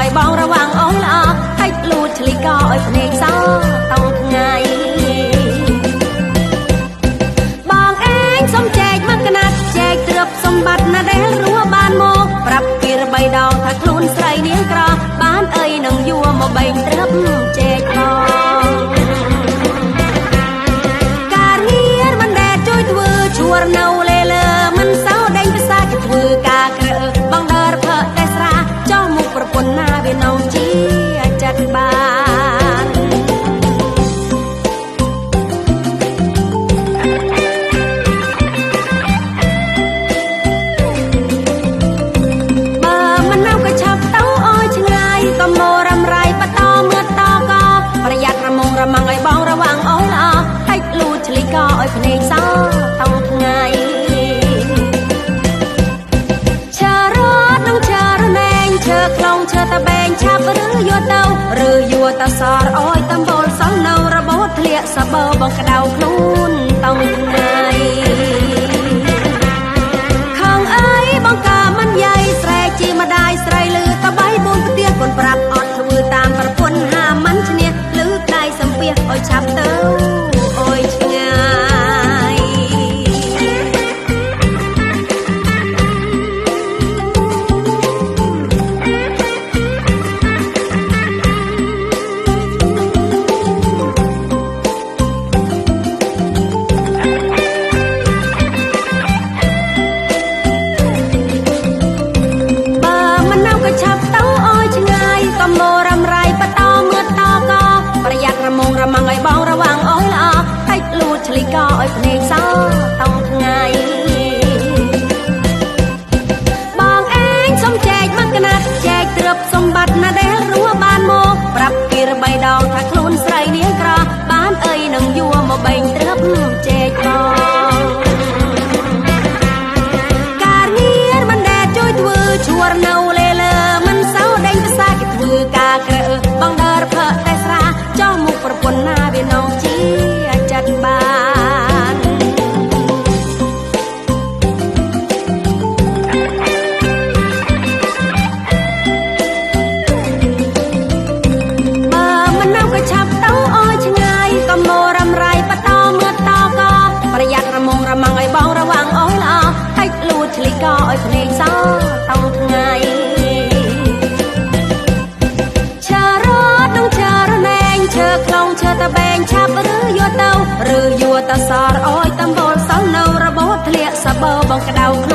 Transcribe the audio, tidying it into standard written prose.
ឲ្យបងរវាងអូនល្អហើយលូតឆ្លីក៏ឲ្យភ្នែកសតង់ថ្ងៃបងឯងសុំចែកមកកណាត់ចែកទ្រព្យសម្បត្តិណាដែលរស់បានមកប្រាប់គេរបីដងថាខ្លួនស្រីនាងក្របានអីនឹងយួរមកបែងទ្រព្យចែកផងការងារមិនដែលជួយធ្វើជួរនៅលេលើមិនសៅដេញភាសាគេធ្វើការក្រើបងដើរផើតែស្រាចោះមុខប្រពន្ធណាវានងជាចាត់បានបើមិននៅក៏ឆាប់ទៅអើយឆ្ងាយក៏មករំរាយបតមើលតក៏ប្រយ័ត្នរមងរម៉ងឲ្យបងរវាងអូនល្អហើយលូតឆ្លីក៏ឲ្យភ្នែកសតង់ថ្ងៃឈើរត់នឹងឈើរលែងឈើខ្លងឈើតបែងឆាប់ឬយកទៅឬយកទៅសរអើយតំបូលសល់នៅរបូតធ្លាក់សបើបងក្តៅខ្លួនតង់ថ្ងៃខំអើយបងកាមិនយាយស្រែជីម្ដាយស្រីលឺតបៃបូនផ្ទះកូនប្រាប់អត់ធ្វើតាមប្រពន្ធហាមិនឈ្នះលឺដៃសំពះឲ្យឆាប់ទៅអើយឆ្ងាយបើមិននៅក៏ឆាប់ទៅអើយឆ្ងាយក៏មករំរាយបតមើលតក៏ប្រយ័ត្នរមងរម៉ងឲ្យបងរវាងអូនល្អហើយលូតឆ្លីក៏ឲ្យភ្នែកសតង់ថ្ងៃបងឯងសុំចែកមកកណាត់ចែកទ្រព្យសម្បត្តិណាដែលរស់បានមកប្រាប់គេរបីដងថាខ្លួនស្រីនាងក្របានអីនឹងយួរមកបែងទ្រព្យចែកបងការងារមិនដែលជួយធ្វើជួរនៅលេលើមិនសៅដេញភាសាគេធ្វើការក្រើបងដើរផើតែស្រាចោះមុខប្រពន្ធណាវានងជាចាត់បានបើមិននៅក៏ឆាប់ទៅអើយឆ្ងាយក៏មករំរាយបតមើលតក៏ប្រយ័ត្នរមងរម៉ងឲ្យបងរវាងអូនល្អហើយលូតឆ្លីក៏ឲ្យភ្នែកសតង់ថ្ងៃឈើរត់នឹងឈើរលែងឈើខ្លងឈើតបែងឆាប់ឬយកទៅឬយកទៅសរអើយតំបូលសល់នៅរបូតធ្លាក់សបើបងក្តៅខ្លួន